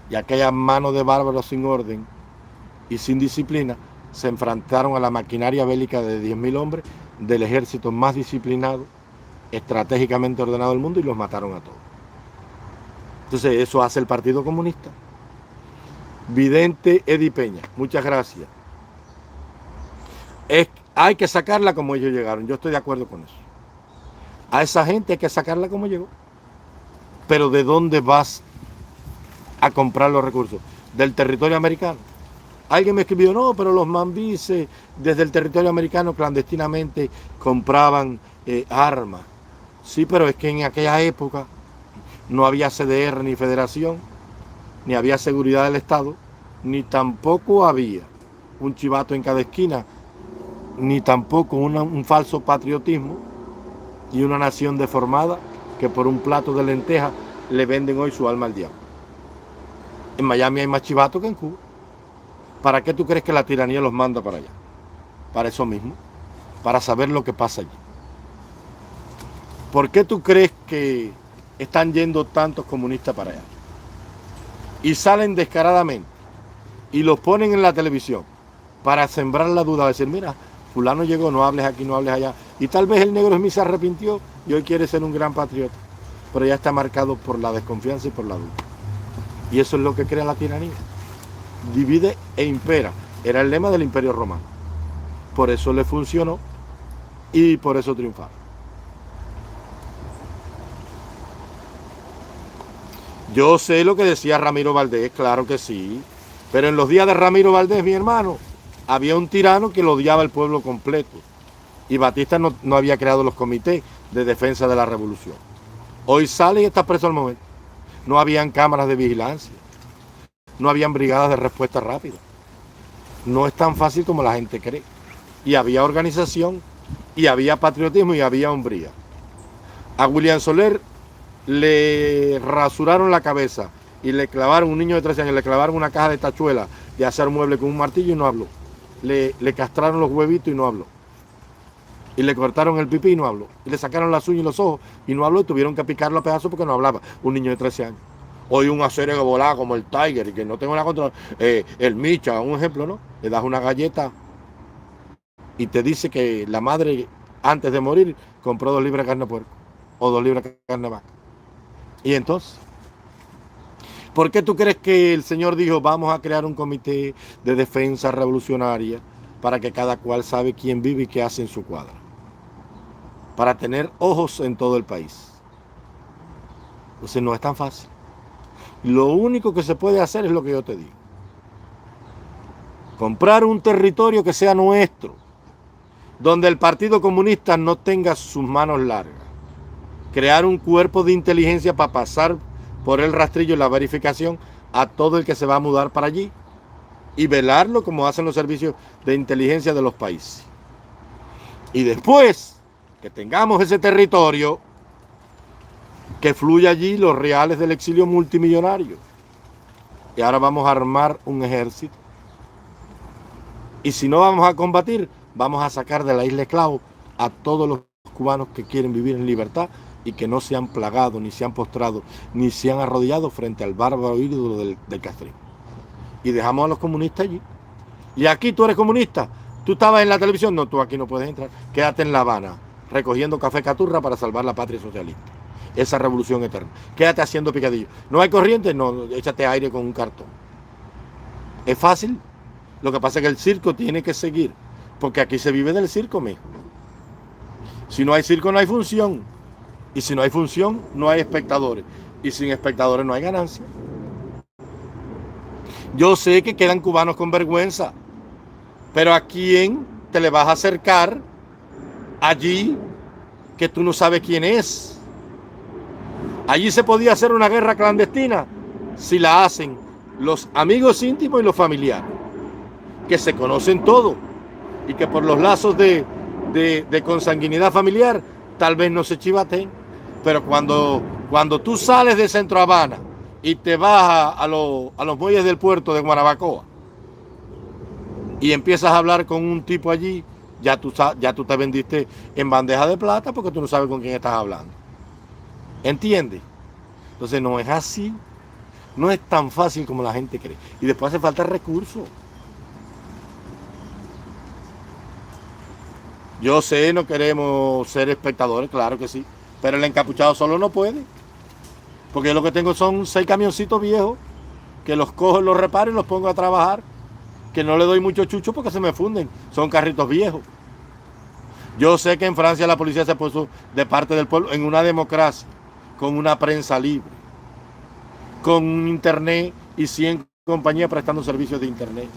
y aquellas manos de Bárbaro sin orden y sin disciplina se enfrentaron a la maquinaria bélica de 10.000 hombres del ejército más disciplinado, estratégicamente ordenado del mundo, y los mataron a todos. Entonces eso hace el Partido Comunista. Vidente Edi Peña, muchas gracias. Hay que sacarla como ellos llegaron, yo estoy de acuerdo con eso. A esa gente hay que sacarla como llegó. Pero ¿de dónde vas a comprar los recursos? ¿Del territorio americano? Alguien me escribió, no, pero los mambises desde el territorio americano clandestinamente compraban armas. Sí, pero es que en aquella época no había CDR ni federación, ni había seguridad del Estado, ni tampoco había un chivato en cada esquina, ni tampoco un falso patriotismo y una nación deformada que por un plato de lentejas le venden hoy su alma al diablo. En Miami hay más chivatos que en Cuba. ¿Para qué tú crees que la tiranía los manda para allá? Para eso mismo, para saber lo que pasa allí. ¿Por qué tú crees que están yendo tantos comunistas para allá? Y salen descaradamente y los ponen en la televisión para sembrar la duda, decir, mira, fulano llegó, no hables aquí, no hables allá. Y tal vez el negro Smith se arrepintió y hoy quiere ser un gran patriota, pero ya está marcado por la desconfianza y por la duda. Y eso es lo que crea la tiranía. Divide e impera. Era el lema del Imperio Romano. Por eso le funcionó y por eso triunfaron. Yo sé lo que decía Ramiro Valdés, claro que sí. Pero en los días de Ramiro Valdés, mi hermano, había un tirano que lo odiaba el pueblo completo. Y Batista no había creado los comités de defensa de la revolución. Hoy sale y está preso al momento. no habían cámaras de vigilancia, no habían brigadas de respuesta rápida. No es tan fácil como la gente cree. Y había organización, y había patriotismo, y había hombría. A William Soler le rasuraron la cabeza y le clavaron, un niño de 13 años, le clavaron una caja de tachuela de hacer mueble con un martillo y no habló. Le castraron los huevitos y no habló. Y le cortaron el pipí y no habló. Y le sacaron las uñas y los ojos y no habló, y tuvieron que picarlo a pedazos porque no hablaba. Un niño de 13 años. Hoy una serie que volaba como el Tiger y que no tengo nada contra el Micha, un ejemplo, ¿no? Le das una galleta y te dice que la madre, antes de morir, compró 2 libras de carne de puerco o 2 libras de carne de vaca. Y entonces, ¿por qué tú crees que el señor dijo, vamos a crear un comité de defensa revolucionaria para que cada cual sabe quién vive y qué hace en su cuadra? Para tener ojos en todo el país. Entonces no es tan fácil. Lo único que se puede hacer es lo que yo te digo. Comprar un territorio que sea nuestro, donde el Partido Comunista no tenga sus manos largas. Crear un cuerpo de inteligencia para pasar por el rastrillo y la verificación a todo el que se va a mudar para allí. Y velarlo como hacen los servicios de inteligencia de los países. Y después que tengamos ese territorio, que fluya allí los reales del exilio multimillonario. Y ahora vamos a armar un ejército. Y si no vamos a combatir, vamos a sacar de la isla esclavo a todos los cubanos que quieren vivir en libertad y que no se han plagado, ni se han postrado, ni se han arrodillado frente al bárbaro ídolo del castrismo. Y dejamos a los comunistas allí. Y aquí tú eres comunista. Tú estabas en la televisión. No, tú aquí no puedes entrar. Quédate en La Habana, recogiendo café caturra para salvar la patria socialista. Esa revolución eterna. Quédate haciendo picadillo. ¿No hay corriente? No, échate aire con un cartón. ¿Es fácil? Lo que pasa es que el circo tiene que seguir. Porque aquí se vive del circo, mijo. Si no hay circo, no hay función. Y si no hay función, no hay espectadores. Y sin espectadores no hay ganancia. Yo sé que quedan cubanos con vergüenza. Pero ¿a quién te le vas a acercar allí que tú no sabes quién es? Allí se podía hacer una guerra clandestina si la hacen los amigos íntimos y los familiares, que se conocen todo y que por los lazos de consanguinidad familiar tal vez no se chivaten. Pero cuando tú sales de Centro Habana y te vas a los muelles del puerto de Guanabacoa y empiezas a hablar con un tipo allí, ya tú te vendiste en bandeja de plata porque tú no sabes con quién estás hablando. ¿Entiendes? Entonces no es así. No es tan fácil como la gente cree. Y después hace falta recursos. Yo sé, no queremos ser espectadores, claro que sí. Pero el encapuchado solo no puede. Porque yo lo que tengo son 6 camioncitos viejos que los cojo, los reparo y los pongo a trabajar. Que no le doy mucho chucho porque se me funden. Son carritos viejos. Yo sé que en Francia la policía se puso de parte del pueblo en una democracia, con una prensa libre, con un internet y 100 compañías prestando servicios de internet.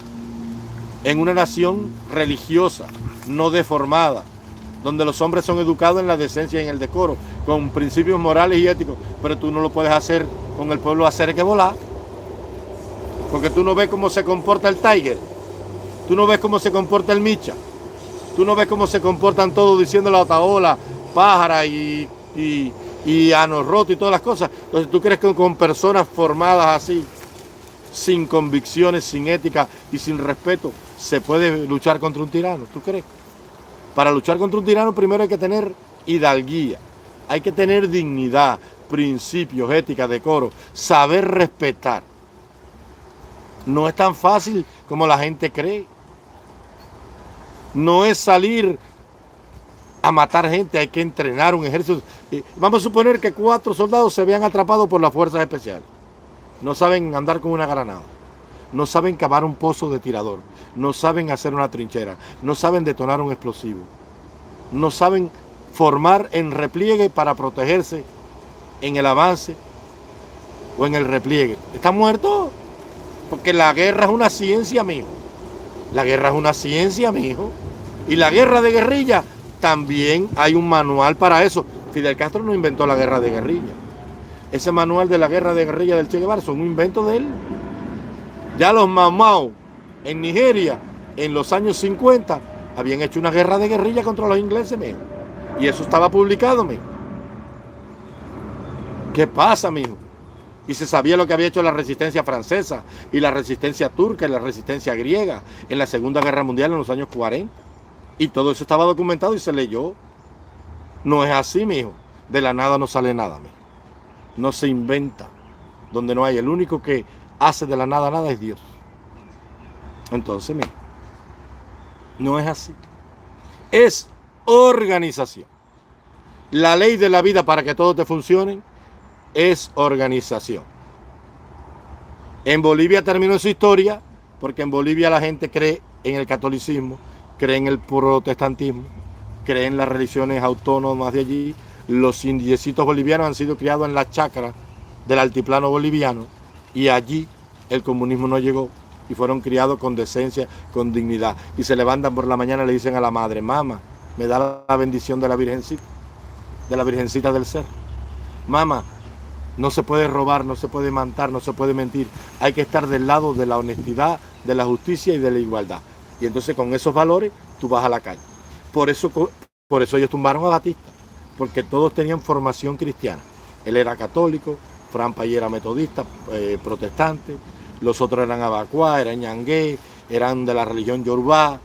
En una nación religiosa, no deformada, donde los hombres son educados en la decencia y en el decoro, con principios morales y éticos, pero tú no lo puedes hacer con el pueblo hacer que volar. Porque tú no ves cómo se comporta el Tiger, tú no ves cómo se comporta el Micha, tú no ves cómo se comportan todos diciendo la Otaola, Pájara y Ano Roto y todas las cosas. Entonces tú crees que con personas formadas así, sin convicciones, sin ética y sin respeto, se puede luchar contra un tirano. ¿Tú crees? Para luchar contra un tirano primero hay que tener hidalguía, hay que tener dignidad, principios, ética, decoro, saber respetar. No es tan fácil como la gente cree. No es salir a matar gente, hay que entrenar un ejército. Vamos a suponer que 4 soldados se vean atrapados por las fuerzas especiales. No saben andar con una granada, no saben cavar un pozo de tirador, no saben hacer una trinchera, no saben detonar un explosivo, no saben formar en repliegue para protegerse en el avance o en el repliegue. ¿Están muertos? Porque la guerra es una ciencia, mijo. La guerra es una ciencia, mijo. Y la guerra de guerrilla también hay un manual para eso. Fidel Castro no inventó la guerra de guerrilla. Ese manual de la guerra de guerrilla del Che Guevara son un invento de él. Ya los Mau Mau en Nigeria, en los años 50, habían hecho una guerra de guerrilla contra los ingleses, mijo. Y eso estaba publicado, mijo. ¿Qué pasa, mijo? Y se sabía lo que había hecho la resistencia francesa, y la resistencia turca, y la resistencia griega, en la Segunda Guerra Mundial en los años 40. Y todo eso estaba documentado y se leyó. No es así, mijo. De la nada no sale nada, mijo. No se inventa. Donde no hay. El único que hace de la nada nada es Dios. Entonces, mijo, no es así. Es organización. La ley de la vida para que todo te funcione es organización. En Bolivia terminó su historia porque en Bolivia la gente cree en el catolicismo, cree en el protestantismo, cree en las religiones autónomas de allí. Los indiecitos bolivianos han sido criados en la chacra del altiplano boliviano y allí el comunismo no llegó y fueron criados con decencia, con dignidad. Y se levantan por la mañana y le dicen a la madre: mamá, me da la bendición de la Virgencita del Ser. Mamá, no se puede robar, no se puede matar, no se puede mentir. Hay que estar del lado de la honestidad, de la justicia y de la igualdad. Y entonces con esos valores tú vas a la calle. Por eso ellos tumbaron a Batista, porque todos tenían formación cristiana. Él era católico, Fran Payá era metodista, protestante, los otros eran abacuá, eran ñangué, eran de la religión yorubá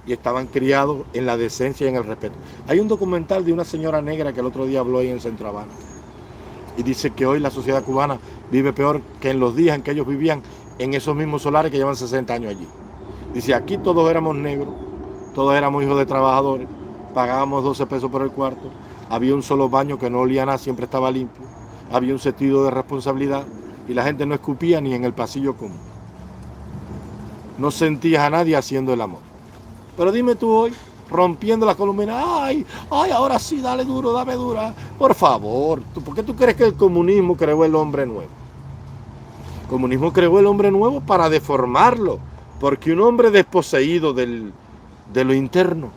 y estaban criados en la decencia y en el respeto. Hay un documental de una señora negra que el otro día habló ahí en Centro Habana y dice que hoy la sociedad cubana vive peor que en los días en que ellos vivían en esos mismos solares que llevan 60 años allí. Dice: aquí todos éramos negros, todos éramos hijos de trabajadores, pagábamos 12 pesos por el cuarto, había un solo baño que no olía a nada, siempre estaba limpio, había un sentido de responsabilidad y la gente no escupía ni en el pasillo común. No sentías a nadie haciendo el amor. Pero dime tú hoy, rompiendo las columnas: ay, ahora sí, dale duro, dame dura. Por favor, ¿por qué tú crees que el comunismo creó el hombre nuevo? El comunismo creó el hombre nuevo para deformarlo, porque un hombre desposeído de lo interno,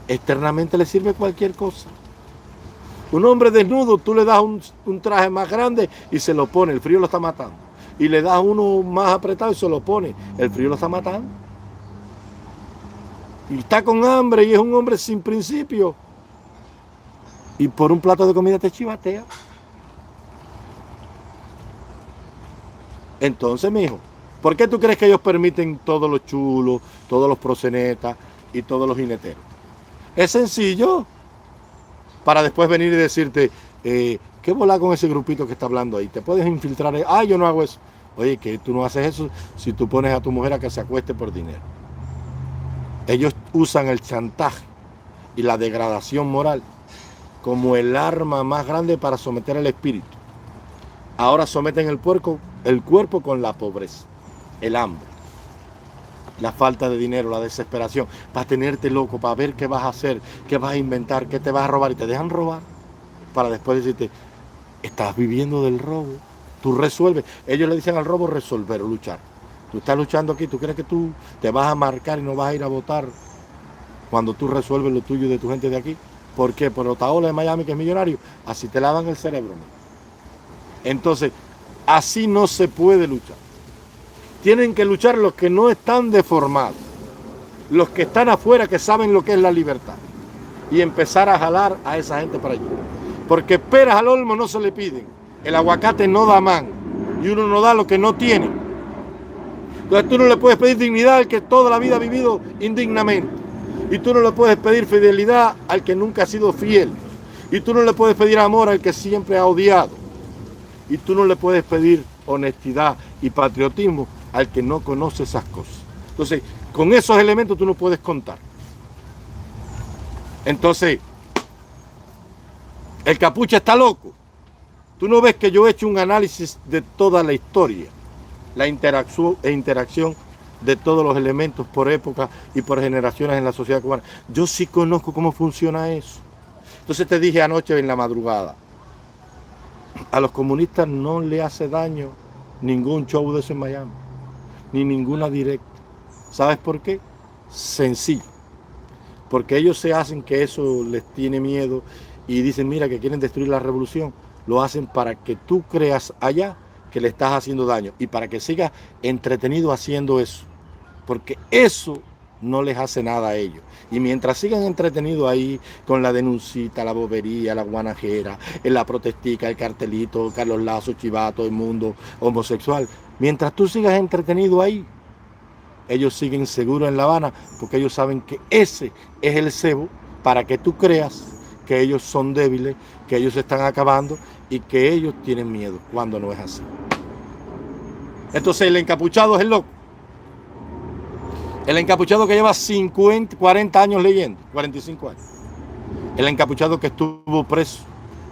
externamente le sirve cualquier cosa. Un hombre desnudo, tú le das un traje más grande y se lo pone, el frío lo está matando. Y le das uno más apretado y se lo pone, el frío lo está matando. Y está con hambre y es un hombre sin principio. Y por un plato de comida te chivatea. Entonces, mijo, ¿por qué tú crees que ellos permiten todos los chulos, todos los proxenetas y todos los jineteros? Es sencillo. Para después venir y decirte: ¿qué bola con ese grupito que está hablando ahí? Te puedes infiltrar. Yo no hago eso. Oye, que tú no haces eso si tú pones a tu mujer a que se acueste por dinero. Ellos usan el chantaje y la degradación moral como el arma más grande para someter al espíritu. Ahora someten el cuerpo con la pobreza, el hambre, la falta de dinero, la desesperación, para tenerte loco, para ver qué vas a hacer, qué vas a inventar, qué te vas a robar, y te dejan robar para después decirte: estás viviendo del robo, tú resuelves. Ellos le dicen al robo resolver o luchar. Tú estás luchando aquí, tú crees que tú te vas a marcar y no vas a ir a votar cuando tú resuelves lo tuyo y de tu gente de aquí. ¿Por qué? Por Otaola de Miami, que es millonario. Así te lavan el cerebro, ¿no? Entonces, así no se puede luchar. Tienen que luchar los que no están deformados, los que están afuera, que saben lo que es la libertad, y empezar a jalar a esa gente para allí. Porque peras al olmo no se le piden, el aguacate no da man, y uno no da lo que no tiene. Entonces tú no le puedes pedir dignidad al que toda la vida ha vivido indignamente, y tú no le puedes pedir fidelidad al que nunca ha sido fiel, y tú no le puedes pedir amor al que siempre ha odiado, y tú no le puedes pedir honestidad y patriotismo al que no conoce esas cosas. Entonces, con esos elementos tú no puedes contar. Entonces, el capucha está loco. Tú no ves que yo he hecho un análisis de toda la historia, la interacción de todos los elementos por época y por generaciones en la sociedad cubana. Yo sí conozco cómo funciona eso. Entonces te dije anoche en la madrugada: a los comunistas no le hace daño ningún show de eso en Miami, ni ninguna directa. ¿Sabes por qué? Sencillo. Porque ellos se hacen que eso les tiene miedo y dicen: mira, que quieren destruir la revolución. lo hacen para que tú creas allá que le estás haciendo daño y para que sigas entretenido haciendo eso, porque eso no les hace nada a ellos. Y mientras sigan entretenidos ahí con la denuncita, la bobería, la guanajera, la protestica, el cartelito, Carlos Lazo, Chivato, el mundo homosexual, mientras tú sigas entretenido ahí, ellos siguen seguros en La Habana, porque ellos saben que ese es el cebo para que tú creas que ellos son débiles, que ellos se están acabando y que ellos tienen miedo, cuando no es así. Entonces el encapuchado es el loco. El encapuchado que lleva 40 años leyendo, 45 años. El encapuchado que estuvo preso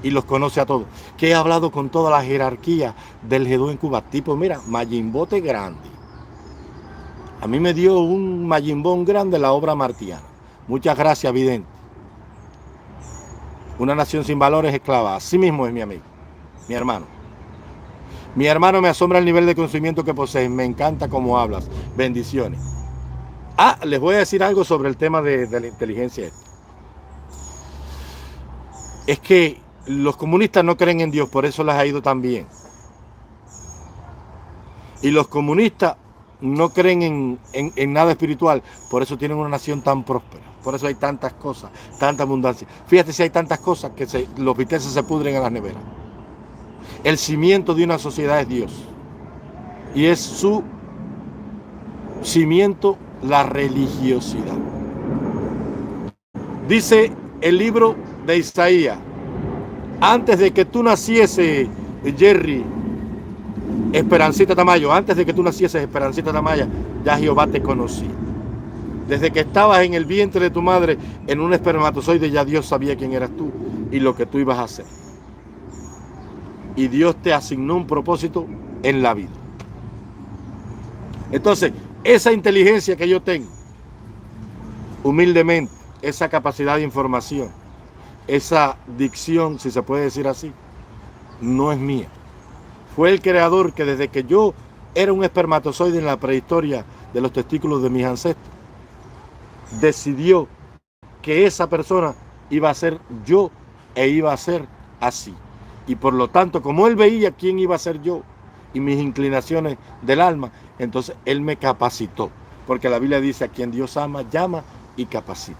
y los conoce a todos. Que ha hablado con toda la jerarquía del G2 en Cuba. Tipo, mira, Mayimbote grande. A mí me dio un Mayimbón grande la obra martiana. Muchas gracias, vidente. Una nación sin valores esclava. Así mismo es mi amigo, mi hermano. Mi hermano, me asombra el nivel de conocimiento que posees. Me encanta cómo hablas. Bendiciones. Les voy a decir algo sobre el tema de la inteligencia. Es que los comunistas no creen en Dios, por eso les ha ido tan bien. Y los comunistas no creen en nada espiritual, por eso tienen una nación tan próspera. Por eso hay tantas cosas, tanta abundancia. Fíjate si hay tantas cosas que los biteces se pudren en las neveras. El cimiento de una sociedad es Dios. Y es su cimiento la religiosidad. Dice el libro de Isaías: antes de que tú naciese, Jerry, Esperancita Tamayo, antes de que tú nacieses, Esperancita Tamayo, ya Jehová te conocía. Desde que estabas en el vientre de tu madre, en un espermatozoide, ya Dios sabía quién eras tú y lo que tú ibas a hacer. Y Dios te asignó un propósito en la vida. Entonces, esa inteligencia que yo tengo, humildemente, esa capacidad de información, esa dicción, si se puede decir así, no es mía. Fue el creador que desde que yo era un espermatozoide en la prehistoria de los testículos de mis ancestros, decidió que esa persona iba a ser yo e iba a ser así. Y por lo tanto, como él veía quién iba a ser yo y mis inclinaciones del alma, entonces él me capacitó. Porque la Biblia dice: a quien Dios ama, llama y capacita.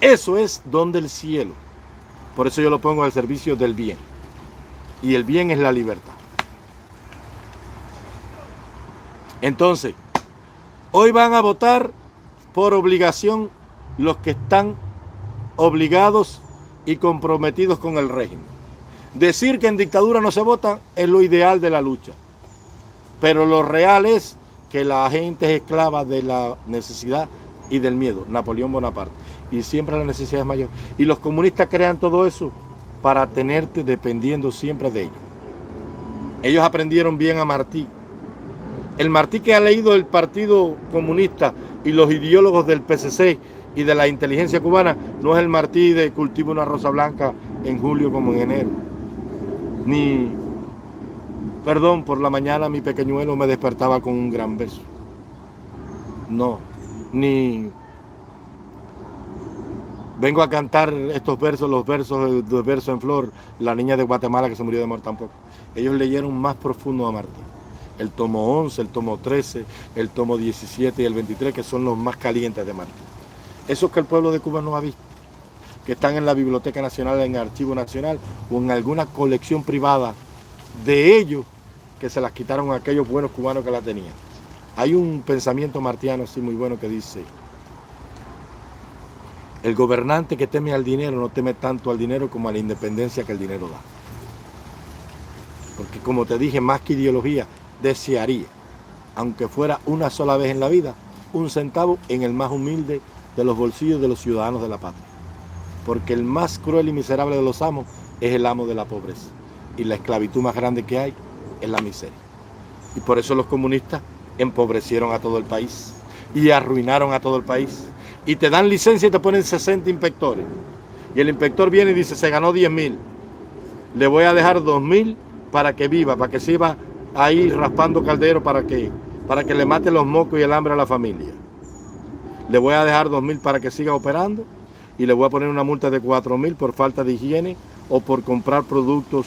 Eso es don del cielo. Por eso yo lo pongo al servicio del bien. Y el bien es la libertad. Entonces, hoy van a votar por obligación los que están obligados y comprometidos con el régimen. Decir que en dictadura no se vota es lo ideal de la lucha. Pero lo real es que la gente es esclava de la necesidad y del miedo. Napoleón Bonaparte. Y siempre la necesidad es mayor. Y los comunistas crean todo eso para tenerte dependiendo siempre de ellos. Ellos aprendieron bien a Martí. El Martí que ha leído el Partido Comunista y los ideólogos del PCC y de la inteligencia cubana no es el Martí de cultivo una rosa blanca en julio como en enero. Ni, perdón, por la mañana mi pequeñuelo me despertaba con un gran beso. No, ni vengo a cantar estos versos, los versos de Verso en Flor, la niña de Guatemala que se murió de amor tampoco. Ellos leyeron más profundo a Martí. El tomo 11, el tomo 13, el tomo 17 y el 23, que son los más calientes de Martí. Esos que el pueblo de Cuba no ha visto, que están en la Biblioteca Nacional, en el Archivo Nacional o en alguna colección privada de ellos, que se las quitaron a aquellos buenos cubanos que la tenían. Hay un pensamiento martiano así muy bueno que dice: el gobernante que teme al dinero no teme tanto al dinero como a la independencia que el dinero da. Porque como te dije, más que ideología, desearía, aunque fuera una sola vez en la vida, un centavo en el más humilde de los bolsillos de los ciudadanos de la patria. Porque el más cruel y miserable de los amos es el amo de la pobreza. Y la esclavitud más grande que hay es la miseria. Y por eso los comunistas empobrecieron a todo el país y arruinaron a todo el país. Y te dan licencia y te ponen 60 inspectores. Y el inspector viene y dice: se ganó 10.000. Le voy a dejar 2.000 para que viva, para que siga ahí raspando caldero, para que le mate los mocos y el hambre a la familia. Le voy a dejar 2.000 para que siga operando y le voy a poner una multa de 4.000 por falta de higiene o por comprar productos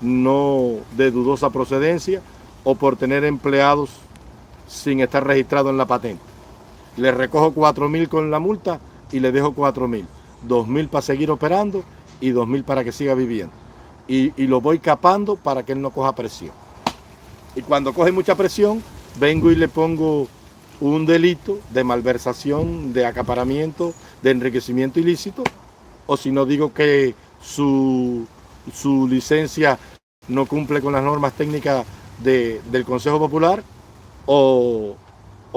no de dudosa procedencia o por tener empleados sin estar registrado en la patente. Le recojo 4.000 con la multa y le dejo 4.000. 2.000 para seguir operando y 2.000 para que siga viviendo. Y lo voy capando para que él no coja presión. Y cuando coge mucha presión, vengo y le pongo un delito de malversación, de acaparamiento, de enriquecimiento ilícito, o si no digo que su licencia no cumple con las normas técnicas del Consejo Popular, o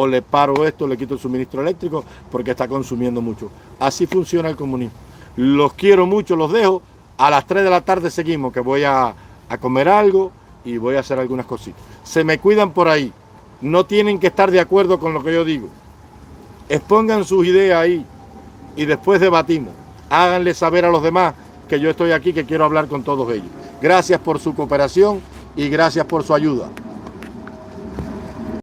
le paro esto, le quito el suministro eléctrico porque está consumiendo mucho. Así funciona el comunismo. Los quiero mucho, los dejo. A las 3 de la tarde seguimos, que voy a comer algo y voy a hacer algunas cositas. Se me cuidan por ahí. No tienen que estar de acuerdo con lo que yo digo. Expongan sus ideas ahí y después debatimos. Háganle saber a los demás que yo estoy aquí, que quiero hablar con todos ellos. Gracias por su cooperación y gracias por su ayuda.